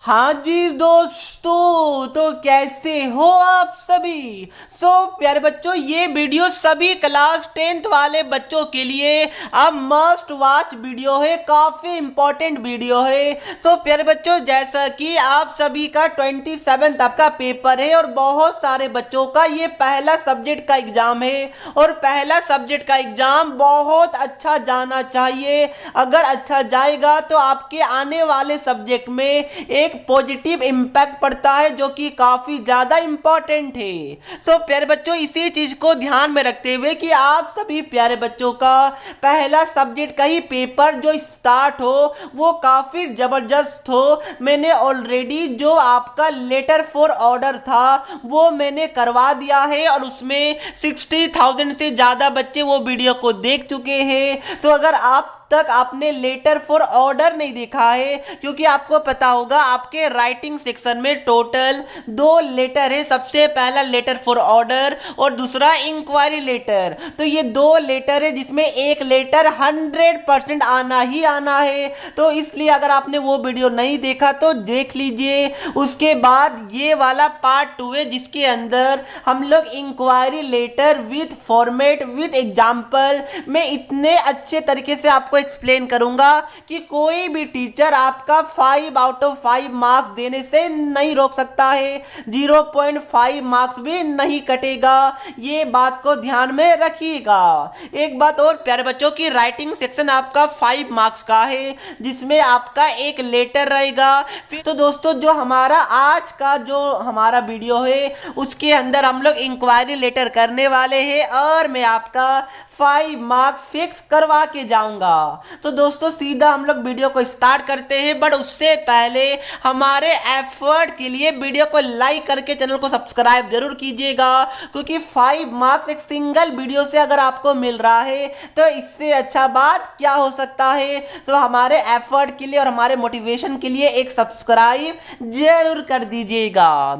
हाँ जी दोस्तों, तो कैसे हो आप सभी। प्यारे बच्चों, ये वीडियो सभी क्लास 10th वाले बच्चों के लिए अब मस्ट वॉच वीडियो है, काफी इंपॉर्टेंट वीडियो है। प्यारे बच्चों, जैसा कि आप सभी का 27 तक का पेपर है और बहुत सारे बच्चों का ये पहला सब्जेक्ट का एग्जाम है और पहला सब्जेक्ट का एग्जाम बहुत अच्छा जाना चाहिए। अगर अच्छा जाएगा तो आपके आने वाले सब्जेक्ट में एक पॉजिटिव इम्पैक्ट पड़ता है, जो कि काफी ज्यादा इंपॉर्टेंट है। प्यारे बच्चों, इसी चीज को ध्यान में रखते हुए कि आप सभी प्यारे बच्चों का पहला सब्जेक्ट का ही पेपर जो स्टार्ट हो वो काफी जबरदस्त हो, मैंने ऑलरेडी जो आपका लेटर फॉर ऑर्डर था वो मैंने करवा दिया है और उसमें 60,000 से ज्यादा बच्चे वो वीडियो को देख चुके हैं। अगर आप तक आपने लेटर फॉर ऑर्डर नहीं देखा है, क्योंकि आपको पता होगा आपके राइटिंग सेक्शन में टोटल 2 लेटर है। सबसे पहला लेटर फॉर ऑर्डर और दूसरा इंक्वायरी लेटर। तो ये 2 लेटर है जिसमें एक लेटर 100% आना ही आना है। तो इसलिए अगर आपने वो वीडियो नहीं देखा तो देख लीजिए। उसके बाद ये वाला पार्ट 2 है जिसके अंदर हम लोग enquiry letter with format with example में इतने अच्छे तरीके से आपको एक्सप्लेन करूंगा कि कोई भी टीचर आपका 5 आउट ऑफ 5 मार्क्स देने से नहीं रोक सकता है, 0.5 मार्क्स भी नहीं कटेगा। ये बात को ध्यान में रखिएगा। एक बात और प्यारे बच्चों की, राइटिंग सेक्शन आपका 5 मार्क्स का है जिसमें आपका एक लेटर रहेगा। तो दोस्तों, जो हमारा आज का जो हमारा वीडियो है उसके अंदर हम लोग इंक्वायरी लेटर करने वाले हैं और मैं आपका 5 मार्क्स फिक्स करवा के जाऊंगा। तो दोस्तों, सीधा हम लोग वीडियो को स्टार्ट करते हैं, बट उससे पहले हमारे एफर्ट के लिए वीडियो को लाइक करके चैनल को सब्सक्राइब जरूर कीजिएगा, क्योंकि 5 मार्क्स एक सिंगल वीडियो से अगर आपको मिल रहा है तो इससे अच्छा बात क्या हो सकता है। तो हमारे एफर्ट के लिए और हमारे मोटिवेशन के लिए एक सब्सक्राइब जरूर कर दीजिएगा।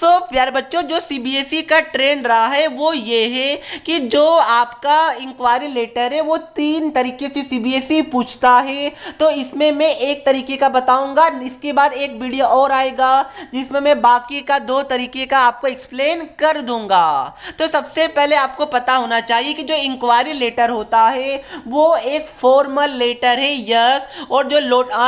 प्यारे बच्चों, जो सीबीएसई का ट्रेंड रहा है वो ये है कि जो आपका इंक्वायरी लेटर है वो 3 तरीके से सीबीएसई पूछता है। तो इसमें मैं एक तरीके का बताऊंगा, इसके बाद एक वीडियो और आएगा जिसमें मैं बाकी का 2 तरीके का आपको एक्सप्लेन कर दूंगा। तो सबसे पहले आपको पता होना चाहिए कि जो इंक्वायरी लेटर होता है वो एक फॉर्मल लेटर है, यस, और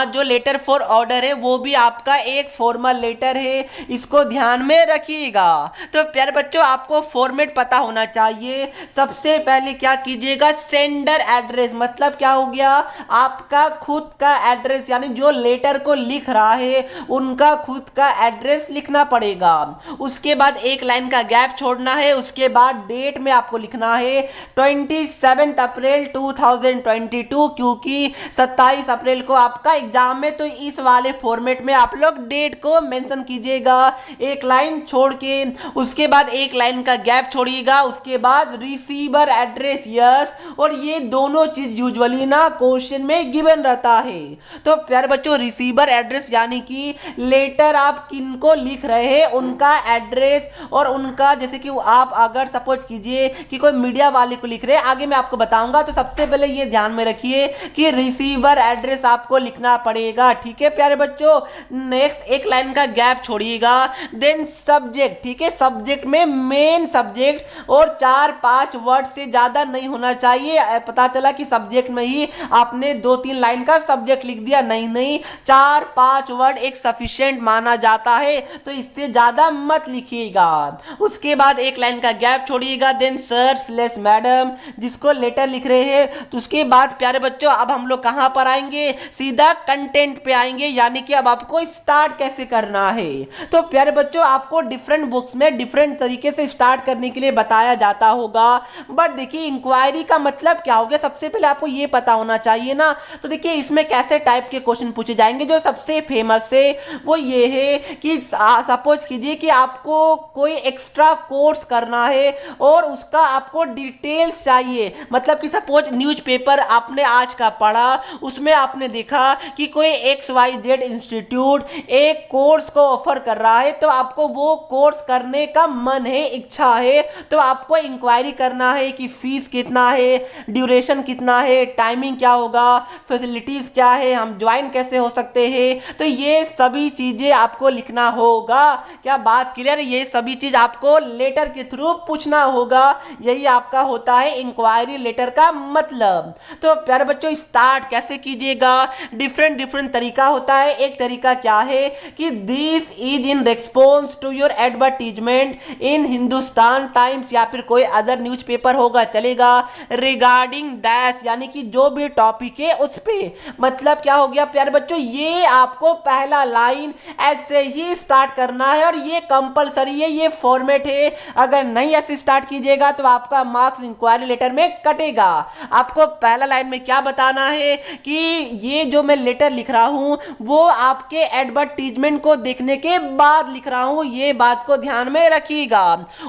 जो लेटर फॉर ऑर्डर है वो भी आपका एक फॉर्मल लेटर है। इसको ध्यान में रखिएगा। तो प्यारे बच्चों, आपको फॉर्मेट पता होना चाहिए। सबसे पहले क्या कीजिएगा, सेंडर एड्रेस मतलब क्या हो गया, आपका खुद का एड्रेस, यानी जो लेटर को लिख रहा है उनका खुद का एड्रेस लिखना पड़ेगा। उसके बाद एक लाइन का गैप छोड़ना है। उसके बाद डेट में आपको लिखना है 27 अप्रैल 2022, क्योंकि 27 अप्रैल को आपका एग्जाम है। तो इस वाले फॉर्मेट में आप लोग डेट को मेंशन कीजिएगा एक लाइन छोड़ के। उसके बाद एक लाइन का गैप छोड़िएगा। उसके बाद रिसीवर एड्रेस, यस, और ये दोनों चीज यूजुअली ना क्वेश्चन में गिवन रहता है। तो प्यारे बच्चों, रिसीवर एड्रेस यानी कि लेटर आप किनको लिख रहे हैं उनका एड्रेस और उनका, जैसे कि आप अगर सपोज कीजिए कि कोई मीडिया वाले को लिख रहे हैं, आगे मैं आपको बताऊंगा। तो सबसे पहले ये ध्यान में रखिए कि रिसीवर एड्रेस आपको लिखना पड़ेगा, ठीक है प्यारे बच्चों। नेक्स्ट एक लाइन का गैप छोड़िएगा। देन सब्जेक्ट, ठीक है, सब्जेक्ट में मेन सब्जेक्ट और 4-5 वर्ड से ज्यादा नहीं होना चाहिए। पता चला कि सब्जेक्ट में ही आपने 2-3 लाइन का सब्जेक्ट लिख दिया, नहीं, 4-5 वर्ड एक सफिशिएंट माना जाता है, तो इससे ज्यादा मत लिखिएगा। उसके बाद एक लाइन का गैप छोड़िएगा। देन सर/ मैडम जिसको लेटर लिख रहे हैं। तो उसके बाद प्यारे बच्चों, अब हम लोग कहां पर आएंगे, सीधा कंटेंट पे आएंगे, यानी कि अब आपको स्टार्ट कैसे करना है। तो प्यारे बच्चों, आपको डिफरेंट बुक्स में डिफरेंट तरीके से स्टार्ट करने के लिए बताया जाता होगा, बट देखिए इंक्वायरी का मतलब क्या हो गया, सबसे पहले आपको ये पता होना चाहिए ना। तो देखिए इसमें कैसे टाइप के क्वेश्चन पूछे जाएंगे। जो सबसे फेमस है वो ये है कि सपोज कीजिए कि आपको कोई एक्स्ट्रा कोर्स करना है और उसका आपको डिटेल्स चाहिए। मतलब कि सपोज न्यूज़पेपर आपने आज का पढ़ा, उसमें आपने देखा कि कोई XYZ इंस्टीट्यूट एक कोर्स को ऑफर कर रहा है, तो आपको वो कोर्स करने का मन है, इच्छा है, तो आपको इंक्वायरी करना है कि फीस कितना है, ड्यूरेशन कितना है, टाइमिंग क्या होगा, फैसिलिटीज क्या है, हम ज्वाइन कैसे हो सकते हैं, तो ये सभी चीजें आपको लिखना होगा। क्या बात क्लियर? ये सभी चीज आपको लेटर के थ्रू पूछना होगा। यही आपका होता है इंक्वायरी लेटर का मतलब। तो प्यारे बच्चों, स्टार्ट कैसे कीजिएगा? डिफरेंट डिफरेंट तरीका होता है। एक तरीका क्या है कि this is in response to your advertisement in Hindustan Times या फिर कोई अदर न्यूज़पेपर होगा चलेगा, रिगार्डिंग डैश यानी कि जो भी टॉपिक है उस पे। मतलब क्या हो गया प्यारे बच्चों, ये आपको पहला लाइन ऐसे ही स्टार्ट करना है और ये कंपलसरी है, ये फॉर्मेट है। अगर नहीं ऐसे स्टार्ट कीजिएगा तो आपका मार्क्स इंक्वायरी लेटर में कटेगा। आपको पहला लाइन में क्या बताना है कि ये जो मैं लेटर लिख रहा हूं वो आपके एडवर्टीजमेंट को देखने के बाद लिख रहा हूं, ये बात को ध्यान में रखिएगा।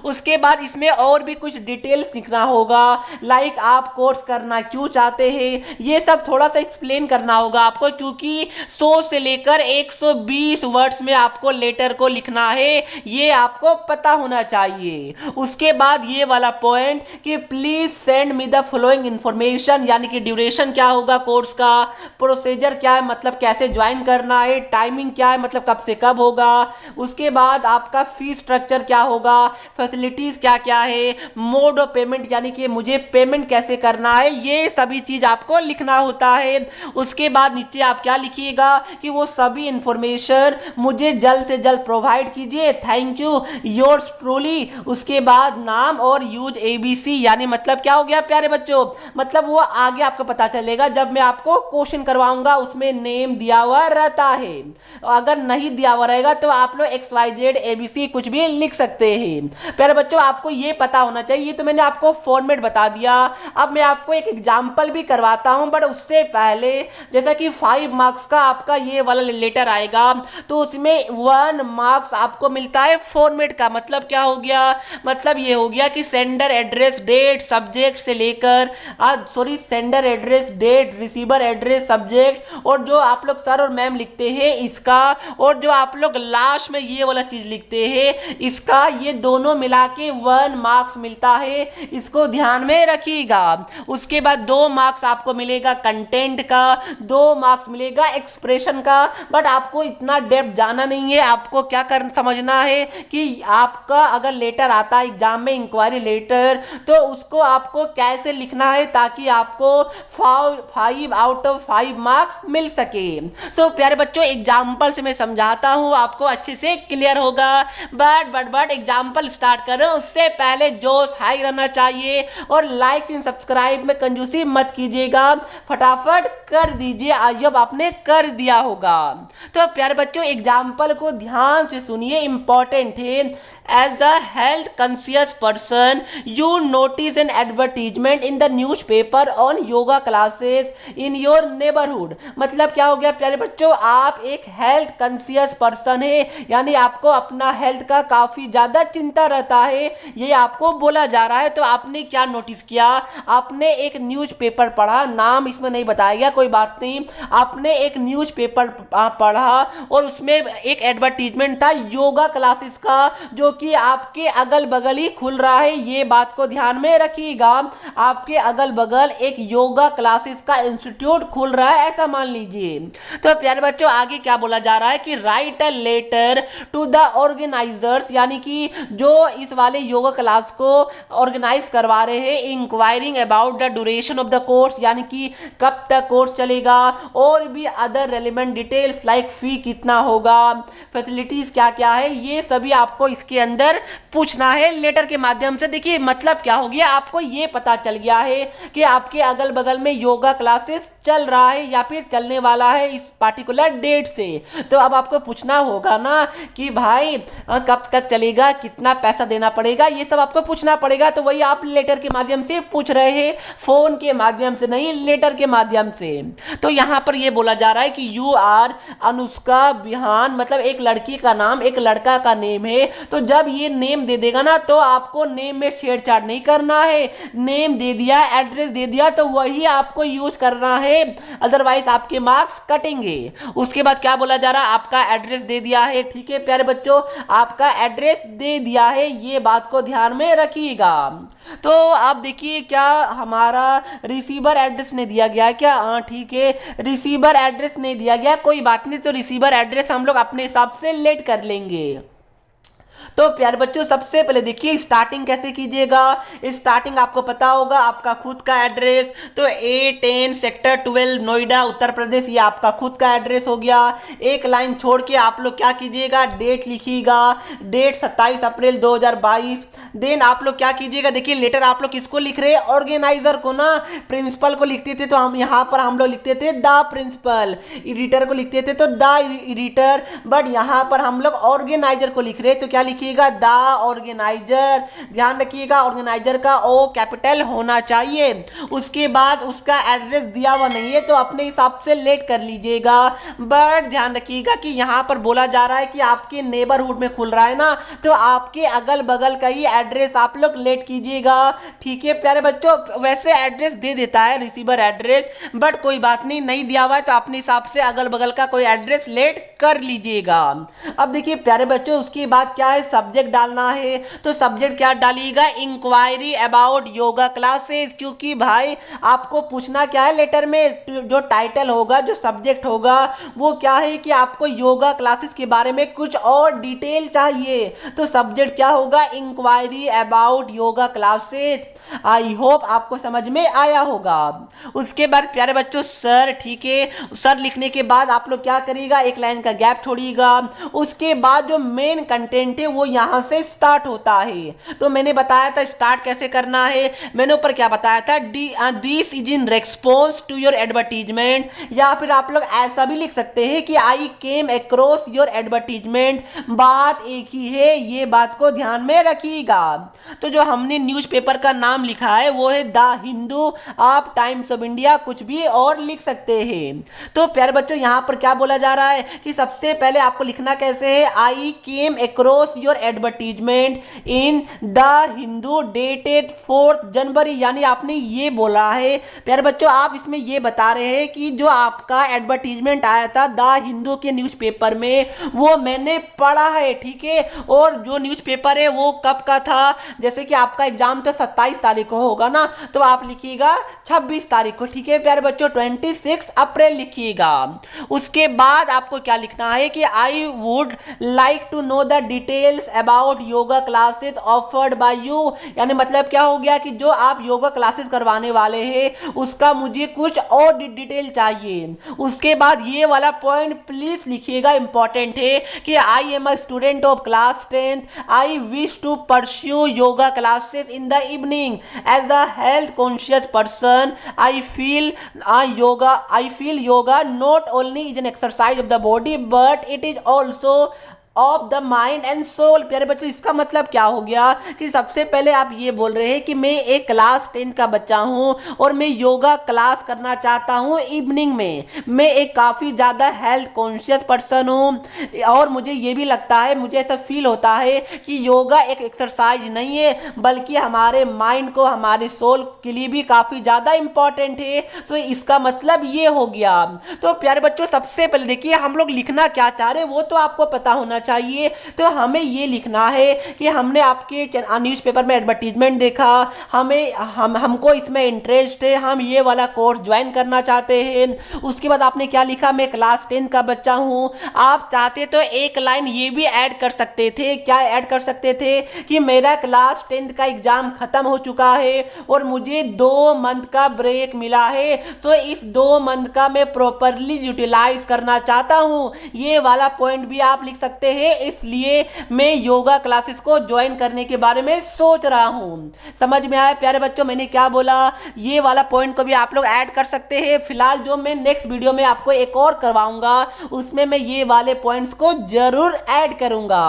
उसके बाद इसमें और भी कुछ डिटेल्स लिखना होगा, लाइक आप कोर्स करना क्यों चाहते हैं, ये सब थोड़ा सा एक्सप्लेन करना होगा आपको, क्योंकि 100 से लेकर 120 वर्ड्स में आपको लेटर को लिखना है, ये आपको पता होना चाहिए। उसके बाद ये वाला पॉइंट कि please send me the following information, यानी कि ड्यूरेशन क्या होगा कोर्स का, प्रोसीजर क्या है मतलब कैसे ज्वाइन करना है, टाइमिंग क्या है मतलब कब से कब होगा, उसके बाद आपका फीस स्ट्रक्चर क्या होगा, फैसिलिटीज क्या क्या है, मोड ऑफ पेमेंट यानी कि मुझे पेमेंट कैसे करना है, ये सभी चीज आपको लिखना होता है। उसके बाद नीचे आप क्या लिखिएगा कि वो सभी इंफॉर्मेशन मुझे जल्द से जल्द प्रोवाइड कीजिए, थैंक यू, योर्स ट्रूली। उसके बाद नाम और यूज एबीसी, यानी मतलब क्या हो गया प्यारे बच्चों, मतलब वो आगे आपको पता चलेगा जब मैं आपको क्वेश्चन करवाऊंगा, उसमें नेम दिया हुआ रहता है। अगर नहीं दिया हुआ रहेगा तो आप लोग XYZ ABC कुछ भी लिख सकते हैं। प्यारे बच्चों, आपको ये पता होना चाहिए, ये तो मैंने आपको फॉर्मेट बता दिया। अब मैं आपको एक एग्जांपल भी करवाता हूं, बट उससे पहले जैसा कि 5 मार्क्स का आपका ये वाला लेटर आएगा तो उसमें 1 मार्क्स आपको मिलता है फॉर्मेट का। मतलब क्या हो गया, मतलब ये हो गया कि सेंडर एड्रेस डेट सब्जेक्ट से लेकर sender address date receiver address subject, और जो आप लोग सर और मैम लिखते हैं इसका, और जो आप लोग लास्ट में ये वाला चीज लिखते हैं इसका, ये दोनों मिला के 1 मार्क्स मिलता है, इसको ध्यान में रखिएगा। उसके बाद 2 मार्क्स आपको मिलेगा कंटेंट का, 2 मार्क्स मिलेगा एक्सप्रेशन का। बट आपको इतना डेप्थ जाना नहीं है, आपको क्या कर समझना है कि आपका अगर लेटर आता है एग्जाम में इंक्वायरी लेटर, तो उसको आपको कैसे लिखना है ताकि आपको 5 आउट ऑफ 5 मार्क्स मिल सके। सो प्यारे बच्चों, एग्जाम्पल से मैं समझाता हूं, आपको अच्छे से क्लियर होगा। बट एग्जाम्पल स्टार्ट करें उससे पहले जोश हाई रहना चाहिए और लाइक एंड सब्सक्राइब में कंजूसी मत कीजिएगा, फटाफट कर दीजिए। अब आपने कर दिया होगा। तो प्यारे बच्चों, एग्जाम्पल को ध्यान से सुनिए, इंपॉर्टेंट है। As a health conscious person, you notice an advertisement in the newspaper on yoga classes in your neighborhood। मतलब क्या हो गया प्यारे बच्चों, आप एक हेल्थ कॉन्शियस पर्सन है, यानी आपको अपना हेल्थ का काफी ज्यादा चिंता रहता है, ये आपको बोला जा रहा है। तो आपने क्या नोटिस किया, आपने एक न्यूज़पेपर पढ़ा, नाम इसमें नहीं बताया गया, कोई बात नहीं, आपने एक न्यूज़पेपर पढ़ा और उसमें एक एडवर्टीजमेंट था योगा क्लासेस का, जो कि आपके अगल बगल ही खुल रहा है। ये बात को ध्यान में रखिएगा, आपके अगल बगल एक योगा क्लासेस का इंस्टीट्यूट खुल रहा है, ऐसा मान लीजिए। तो प्यारे बच्चों, आगे क्या बोला जा रहा है कि write a letter to the organisers, यानी कि जो इस वाले योगा क्लास को ऑर्गेनाइज करवा रहे हैं, enquiring about the duration of the course, यानी कि कब तक कोर्स चलेगा, और भी अदर रेलेवेंट डिटेल्स लाइक फी कितना होगा, फैसिलिटीज क्या क्या है, ये सभी आपको इसके अंदर पूछना है लेटर के माध्यम से। देखिए मतलब क्या हो गया, आपको ये पता चल गया है कि आपके अगल बगल में योगा क्लासेस चल रहा है या फिर चलने वाला है इस पार्टिकुलर डेट से। तो अब आपको पूछना होगा ना कि भाई कब तक चलेगा, कितना पैसा देना पड़ेगा, ये सब आपको पूछना पड़ेगा। तो वही आप लेटर के माध्यम से पूछ रहे हैं, फोन के माध्यम से नहीं, लेटर के माध्यम से। तो यहां पर ये बोला जा रहा है कि यू आर अनुष्का बिहान, मतलब एक लड़की का नाम एक लड़का का नेम है। तो जब ये नेम दे देगा ना तो आपको नेम में छेड़छाड़ नहीं करना है, नेम दे दिया एड्रेस दे दिया तो वही आपको यूज करना है, अदरवाइज आपके मार्क्स कटेंगे। उसके बाद क्या बोला जा रहा है, आपका एड्रेस दे दिया है, ठीक है प्यारे बच्चों, आपका एड्रेस दे दिया है, ये बात को ध्यान में रखिएगा। तो अब अब देखिए क्या हमारा रिसीवर एड्रेस नहीं दिया गया क्या? हाँ ठीक है, रिसीवर एड्रेस नहीं दिया गया, कोई बात नहीं, तो रिसीवर एड्रेस हम लोग अपने हिसाब से लेट कर लेंगे। तो प्यारे बच्चों सबसे पहले देखिए स्टार्टिंग कैसे कीजिएगा। स्टार्टिंग आपको पता होगा, आपका खुद का एड्रेस, तो A10 सेक्टर 12 नोएडा उत्तर प्रदेश, ये आपका खुद का एड्रेस हो गया। एक लाइन छोड़ के आप लोग क्या कीजिएगा, डेट लिखिएगा, डेट 27 अप्रैल 2022। देन आप लोग क्या कीजिएगा, देखिए लेटर आप लोग किसको लिख रहे हैं, ऑर्गेनाइजर को ना, प्रिंसिपल को लिखते थे तो हम यहाँ पर हम लोग लिखते थे द प्रिंसिपल, एडिटर को लिखते थे तो द एडिटर, बट यहाँ पर हम लोग ऑर्गेनाइजर को लिख रहे हैं तो क्या लिखिएगा, द ऑर्गेनाइजर। ध्यान रखिएगा ऑर्गेनाइजर का ओ कैपिटल होना चाहिए। उसके बाद उसका एड्रेस दिया हुआ नहीं है तो अपने हिसाब से लेट कर लीजिएगा, बट ध्यान रखिएगा कि यहाँ पर बोला जा रहा है कि आपके नेबरहुड में खुल रहा है ना, तो आपके अगल बगल का ही एड्रेस आप लोग लेट कीजिएगा। ठीक है प्यारे बच्चों, वैसे एड्रेस दे देता है रिसीवर एड्रेस, बट कोई बात नहीं, नहीं दिया हुआ है तो अपने हिसाब से अगल बगल का कोई एड्रेस लेट कर लीजिएगा। अब देखिए प्यारे बच्चों उसके बाद क्या है, सब्जेक्ट डालना है, तो सब्जेक्ट क्या डालिएगा, इंक्वायरी अबाउट योगा क्लासेस, क्योंकि भाई आपको पूछना क्या है लेटर में, जो टाइटल होगा, जो सब्जेक्ट होगा वो क्या है कि आपको योगा क्लासेस के बारे में कुछ और डिटेल चाहिए, तो सब्जेक्ट क्या होगा, enquiry about yoga classes. I hope आपको समझ में आया होगा। उसके बाद प्यारे बच्चों सर, ठीक है, सर लिखने के बाद आप लोग क्या करिएगा, एक लाइन का गैप छोड़िएगा। उसके बाद जो मेन कंटेंट है वो यहाँ से स्टार्ट होता है, तो मैंने बताया था स्टार्ट कैसे करना है, मैंने ऊपर क्या बताया था, this is in response to your advertisement, या फिर आप लोग ऐसा भी लिख सकते हैं कि आई केम अक्रॉस योर एडवर्टीजमेंट। बात एक ही है, ये बात को ध्यान में रखिएगा। तो जो हमने न्यूज़पेपर का नाम लिखा है वो है द हिंदू, आप टाइम्स ऑफ इंडिया कुछ भी और लिख सकते हैं। तो प्यारे बच्चों यहाँ पर क्या बोला जा रहा है कि सबसे पहले आपको लिखना कैसे है, I came across your advertisement in the Hindu dated 4 January, यानी आपने ये बोला है प्यारे बच्चों, आप इसमें ये बता रहे हैं कि जो आपका एडवर्टीजमेंट आया था द हिंदू के न्यूज़पेपर में वो मैंने पढ़ा है, ठीक है, और जो न्यूज़पेपर है वो कब का था, जैसे कि आपका एग्जाम तो 27 तारीख को होगा ना, तो आप लिखिएगा 26 तारीख को, ठीक है प्यारे बच्चों, 26 अप्रैल लिखिएगा। उसके बाद आपको क्या लिखना है कि I would like to know the details about yoga classes offered by you, यानी मतलब क्या हो गया कि जो आप योगा क्लासेस करवाने वाले हैं उसका मुझे कुछ और डिटेल चाहिए। उसके बाद ये वाला पॉइंट प्लीज लिखिएगा, इंपॉर्टेंट है कि I am a student of class 10, I wish to pursue yoga classes in the evening as a health conscious person. I feel yoga not only is an exercise of the body but it is also of the mind and soul. प्यारे बच्चों इसका मतलब क्या हो गया कि सबसे पहले आप ये बोल रहे हैं कि मैं एक क्लास 10 का बच्चा हूं और मैं योगा क्लास करना चाहता हूं इवनिंग में, मैं एक काफ़ी ज़्यादा हेल्थ कॉन्शियस पर्सन हूं और मुझे ये भी लगता है, मुझे ऐसा फील होता है कि योगा एक एक्सरसाइज नहीं है बल्कि हमारे माइंड को, हमारे सोल के लिए भी काफ़ी ज़्यादा इंपॉर्टेंट है। सो इसका मतलब ये हो गया। तो प्यारे बच्चों सबसे पहले देखिए हम लोग लिखना क्या चाह रहे हैं वो तो आपको पता होना चाहिए, तो हमें ये लिखना है कि हमने आपके न्यूज़पेपर में एडवर्टीजमेंट देखा, हमको इसमें इंटरेस्ट है, हम ये वाला कोर्स ज्वाइन करना चाहते हैं। उसके बाद आपने क्या लिखा, मैं क्लास 10 का बच्चा हूँ। आप चाहते तो एक लाइन ये भी ऐड कर सकते थे, क्या ऐड कर सकते थे कि मेरा क्लास 10 का एग्जाम खत्म हो चुका है और मुझे 2 मंथ का ब्रेक मिला है, तो इस 2 मंथ का मैं प्रॉपरली यूटिलाइज करना चाहता हूँ, ये वाला पॉइंट भी आप लिख सकते हैं। इसलिए मैं योगा क्लासेस को ज्वाइन करने के बारे में सोच रहा हूं। समझ में आया प्यारे बच्चों मैंने क्या बोला, ये वाला पॉइंट को भी आप लोग ऐड कर सकते हैं। फिलहाल जो मैं नेक्स्ट वीडियो में आपको एक और करवाऊंगा उसमें मैं ये वाले पॉइंट्स को जरूर ऐड करूंगा।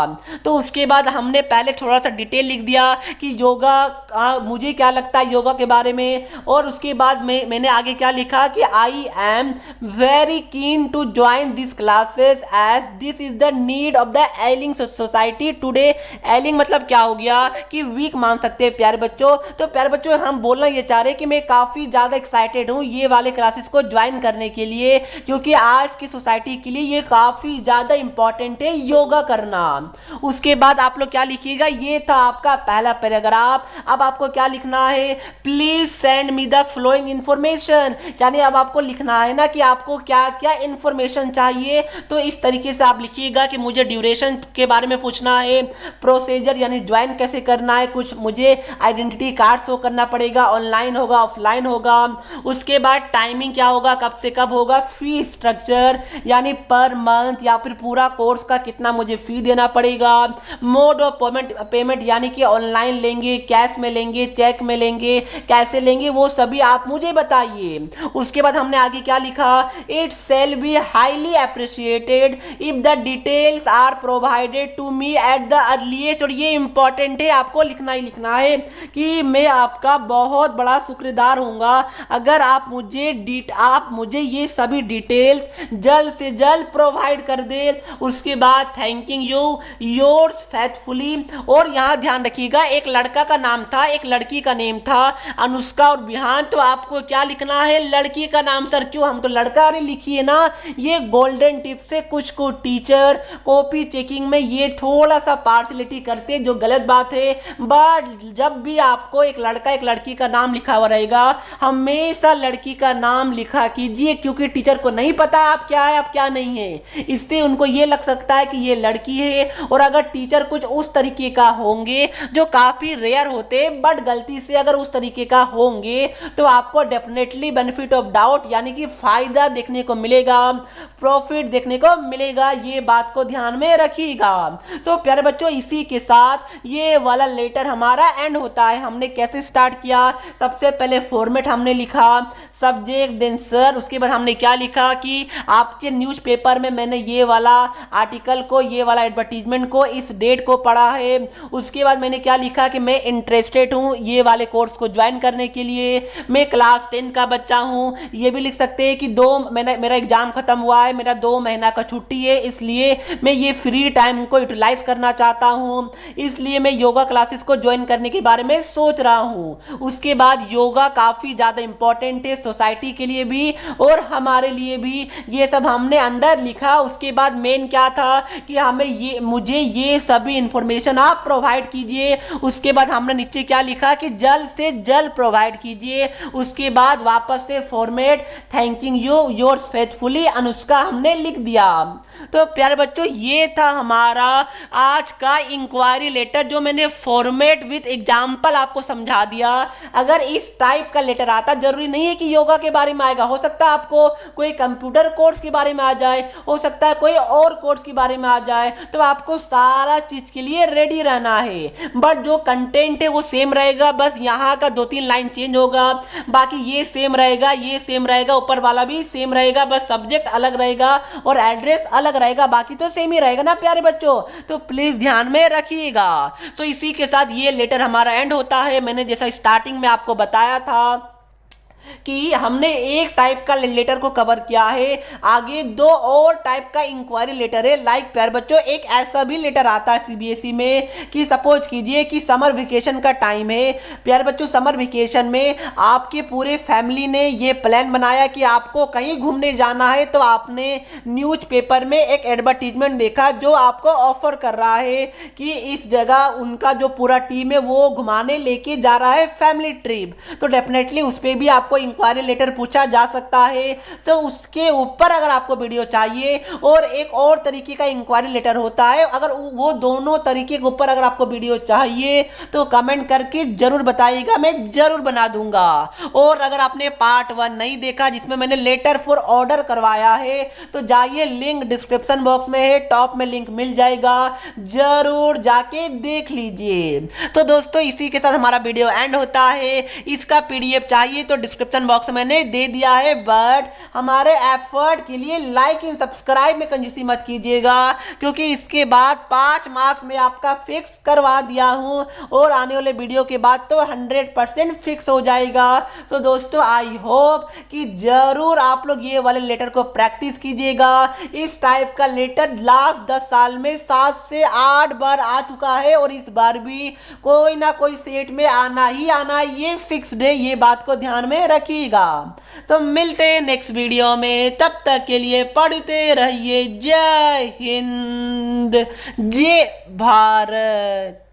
तो उसके बाद हमने पहले थोड़ा सा डिटेल लिख दिया कि योगा मुझे क्या लगता है योगा के बारे में, और उसके बाद मैंने आगे क्या लिखा कि I am very keen to join this classes as this is the need of the the ailing society today. Ailing मतलब क्या हो गया कि वीक मान सकते हैं प्यारे बच्चों। तो प्यारे बच्चों हम बोलना ये चाह रहे हैं कि मैं काफी ज्यादा एक्साइटेड हूँ ये वाले क्लासेस को ज्वाइन करने के लिए, क्योंकि आज की सोसाइटी के लिए ये काफी ज्यादा इंपॉर्टेंट है योगा करना। उसके बाद आप लोग क्या लिखिएगा, ये था आपका पहला पैराग्राफ। अब आपको क्या लिखना है, please send me the flowing information, यानी अब आपको लिखना है ना कि आपको क्या क्या इंफॉर्मेशन चाहिए। तो इस तरीके से आप लिखिएगा कि मुझे ड्यूरेशन के बारे में पूछना है, प्रोसीजर यानी ज्वाइन कैसे करना है, कुछ मुझे आइडेंटिटी कार्ड शो करना पड़ेगा, ऑनलाइन होगा ऑफलाइन होगा। उसके बाद टाइमिंग क्या होगा, कब से कब होगा, फी स्ट्रक्चर यानी पर मंथ या फिर पूरा कोर्स का कितना मुझे फी देना पड़ेगा, मोड ऑफ पेमेंट यानी कि ऑनलाइन लेंगे, कैश में लेंगे, चेक में लेंगे, कैसे लेंगे, वो सभी आप मुझे बताइए। उसके बाद हमने आगे क्या लिखा, it shall be highly appreciated if the details are provided to me at the earliest. और ये इंपॉर्टेंट है, आपको लिखना ही लिखना है कि मैं आपका बहुत बड़ा शुक्रगुजार होऊंगा अगर आप मुझे ये सभी डिटेल्स जल्द से जल्द प्रोवाइड कर दे। उसके बाद थैंकिंग यू योर्स फेथफुली। और यहाँ ध्यान रखिएगा, एक लड़का का नाम था, एक लड़की का नेम था अनुष्का और बिहान। तो आपको क्या लिखना है, लड़की का नाम। सर क्यों, हम तो लड़का, अरे लिखिए ना। ये गोल्डन टिप से कुछ को टीचर कॉपी चेकिंग में ये थोड़ा सा पार्शलिटी करते हैं, जो गलत बात है। बट जब भी आपको एक लड़का एक लड़की का नाम लिखा हुआ रहेगा, हमेशा लड़की का नाम लिखा कीजिए, क्योंकि टीचर को नहीं पता आप क्या है आप क्या नहीं है। इससे उनको ये लग सकता है कि ये लड़की है। और अगर टीचर कुछ उस तरीके का होंगे, जो काफी रेयर होते, बट गलती से अगर उस तरीके का होंगे, तो आपको डेफिनेटली बेनिफिट ऑफ डाउट यानी कि फायदा देखने को मिलेगा, प्रॉफिट देखने को मिलेगा। ये बात को ध्यान में रखिएगा। तो प्यारे बच्चों, इसी के साथ ये वाला लेटर हमारा एंड होता है। हमने कैसे स्टार्ट किया, सबसे पहले फॉर्मेट हमने लिखा, सब्जेक्ट देन सर। उसके बाद हमने क्या लिखा कि आपके न्यूज़पेपर में मैंने ये वाला आर्टिकल को, ये वाला एडवर्टीजमेंट को, इस डेट को पढ़ा है। उसके बाद मैंने क्या लिखा कि मैं इंटरेस्टेड हूँ ये वाले कोर्स को ज्वाइन करने के लिए, मैं क्लास 10 का बच्चा हूँ। ये भी लिख सकते हैं कि मेरा एग्जाम खत्म हुआ है, मेरा 2 महीना का छुट्टी है, इसलिए मैं ये फ्री टाइम को यूटिलाइज करना चाहता हूँ, इसलिए मैं योगा क्लासेस को ज्वाइन करने के बारे में सोच रहा हूँ। उसके बाद योगा काफी ज्यादा इंपॉर्टेंट है सोसाइटी के लिए भी और हमारे लिए भी, ये सब हमने अंदर लिखा। उसके बाद मेन क्या था कि मुझे ये सभी इंफॉर्मेशन आप प्रोवाइड कीजिए। उसके बाद हमने नीचे क्या लिखा कि जल्द से जल्द प्रोवाइड कीजिए। उसके बाद वापस से format thanking you yours faithfully Anushka हमने लिख दिया। तो प्यारे बच्चों, ये था हमारा आज का इंक्वायरी लेटर, जो मैंने फॉर्मेट विद एग्जाम्पल आपको समझा दिया। अगर इस टाइप का लेटर आता, जरूरी नहीं है कि योगा के बारे में आएगा, हो सकता है आपको कोई कंप्यूटर कोर्स के बारे में आ जाए, हो सकता है कोई और कोर्स के बारे में आ जाए। तो आपको सारा चीज के लिए रेडी रहना है। बट जो कंटेंट है वो सेम रहेगा, बस यहाँ का 2-3 लाइन चेंज होगा, बाकी ये सेम रहेगा, ये सेम रहेगा, ऊपर वाला भी सेम रहेगा, बस सब्जेक्ट अलग रहेगा और एड्रेस अलग रहेगा, बाकी तो सेम ही रहेगा ना प्यारे बच्चों। तो प्लीज ध्यान में रखिएगा। तो इसी के साथ ये लेटर हमारा एंड होता है। मैंने जैसा स्टार्टिंग में आपको बताया था कि हमने एक टाइप का लेटर को कवर किया है, आगे 2 और टाइप का इंक्वायरी लेटर है। लाइक प्यारे बच्चों, एक ऐसा भी लेटर आता है सीबीएसई में कि सपोज कीजिए कि समर वेकेशन का टाइम है। प्यारे बच्चों, समर वेकेशन में आपके पूरे फैमिली ने ये प्लान बनाया कि आपको कहीं घूमने जाना है, तो आपने न्यूज़पेपर में एक एडवर्टीजमेंट देखा जो आपको ऑफर कर रहा है कि इस जगह उनका जो पूरा टीम है वो घुमाने लेके जा रहा है फैमिली ट्रिप। तो डेफिनेटली उस पर भी आपको इंक्वायरी लेटर पूछा जा सकता है। तो उसके ऊपर अगर आपको वीडियो चाहिए, और एक और तरीके का इंक्वायरी लेटर होता है, अगर वो दोनों तरीके के ऊपर अगर आपको वीडियो चाहिए तो कमेंट करके जरूर बताइएगा, मैं जरूर बना दूंगा। और अगर आपने पार्ट 1 नहीं देखा जिसमें मैंने लेटर फॉर ऑर्डर करवाया है, तो जाइए, लिंक डिस्क्रिप्शन बॉक्स में है, टॉप में लिंक मिल जाएगा, जरूर जाके देख लीजिए। तो दोस्तों, इसी के साथ हमारा वीडियो एंड होता है। इसका पीडीएफ चाहिए तो डिस्क्रिप्शन बॉक्स में मैंने दे दिया है, बट हमारे एफर्ट के लिए लाइक एंड सब्सक्राइब में कंजूसी मत कीजिएगा, क्योंकि इसके बाद 5 मार्क्स में आपका फिक्स करवा दिया हूं और आने वाले वीडियो के बाद तो 100% फिक्स हो जाएगा। सो दोस्तों, आई होप कि जरूर आप लोग ये वाले लेटर को प्रैक्टिस कीजिएगा। इस टाइप का लेटर लास्ट 10 साल में 7 से 8 बार आ चुका है और इस बार भी कोई ना कोई सेट में आना ही आना, ये फिक्स्ड है, ये बात को ध्यान में रखिएगा। तो मिलते हैं नेक्स्ट वीडियो में, तब तक के लिए पढ़ते रहिए। जय हिंद, जय भारत।